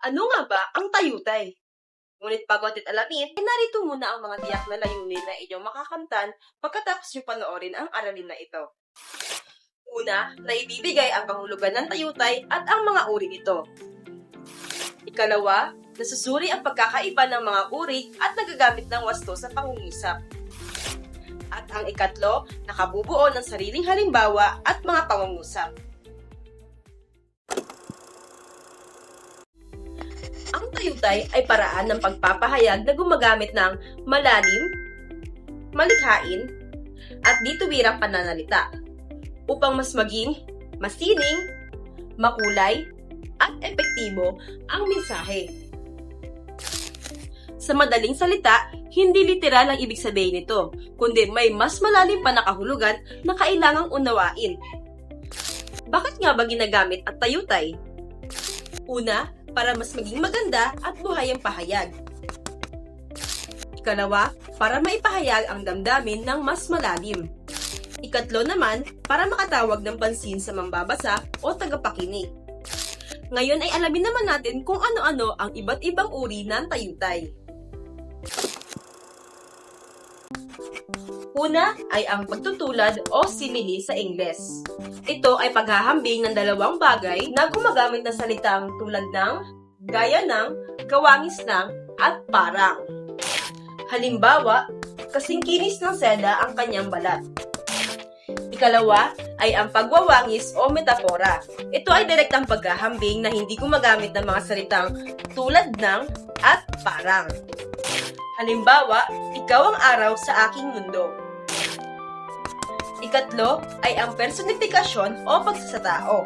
Ano nga ba ang tayutay? Ngunit bago natin alamin, ay narito muna ang mga tiyak na layunin na inyong makakamtan pagkatapos nyo panoorin ang aralin na ito. Una, naibibigay ang kahulugan ng tayutay at ang mga uri nito. Ikalawa, nasusuri ang pagkakaiba ng mga uri at nagagamit ng wasto sa pangungusap. At ang ikatlo, nakabubuo ng sariling halimbawa at mga pangungusap. Ang tayutay ay paraan ng pagpapahayag na gumagamit ng malalim, malikhain, at dituwirang pananalita upang mas maging masining, makulay, at epektibo ang mensahe. Sa madaling salita, hindi literal ang ibig sabihin nito, kundi may mas malalim pa na kahulugan na kailangang unawain. Bakit nga ba ginagamit ang tayutay? Una, para mas maging maganda at buhay ang pahayag. Ikalawa, para maipahayag ang damdamin ng mas malalim. Ikatlo naman, para makatawag ng pansin sa mambabasa o tagapakinig. Ngayon ay alamin naman natin kung ano-ano ang iba't ibang uri ng tayutay. Una ay ang pagtutulad o simile sa Ingles. Ito ay paghahambing ng dalawang bagay na gumagamit ng salitang tulad ng, gaya ng, kawangis ng, at parang. Halimbawa, kasing kinis ng seda ang kanyang balat. Ikalawa ay ang pagwawangis o metapora. Ito ay direktang paghahambing na hindi gumagamit ng mga salitang tulad ng at parang. Halimbawa, ikaw ang araw sa aking mundo. Ikatlo ay ang personifikasyon o pagsasatao.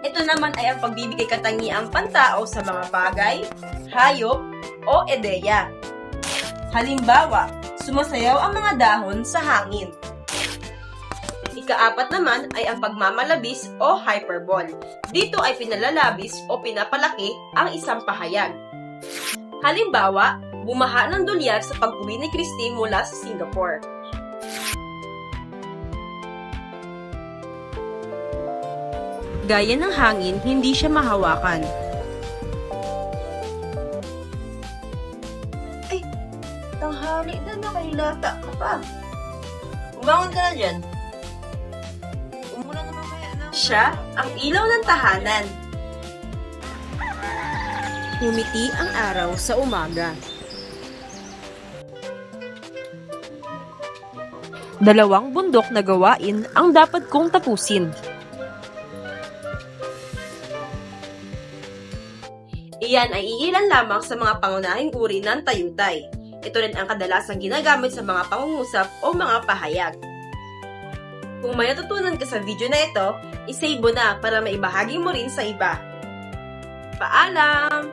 Ito naman ay ang pagbibigay katangiang pantao sa mga bagay, hayop, o ideya. Halimbawa, sumasayaw ang mga dahon sa hangin. Ikaapat naman ay ang pagmamalabis o hyperbole. Dito ay pinalalabis o pinapalaki ang isang pahayag. Halimbawa, bumaha ng dolyar sa pag-uwi ni Christy mula sa Singapore. Gaya ng hangin, hindi siya mahawakan. Ay, tanghali na nakailata ka pa. Umangon ka na dyan. Umulan na mamaya na. Siya ang ilaw ng tahanan. Humiti ang araw sa umaga. Dalawang bundok na gawain ang dapat kong tapusin. Iyan ay iilan lamang sa mga pangunahing uri ng tayutay. Ito rin ang kadalasang ginagamit sa mga pangungusap o mga pahayag. Kung may natutunan ka sa video na ito, isave mo na para maibahagi mo rin sa iba. Paalam!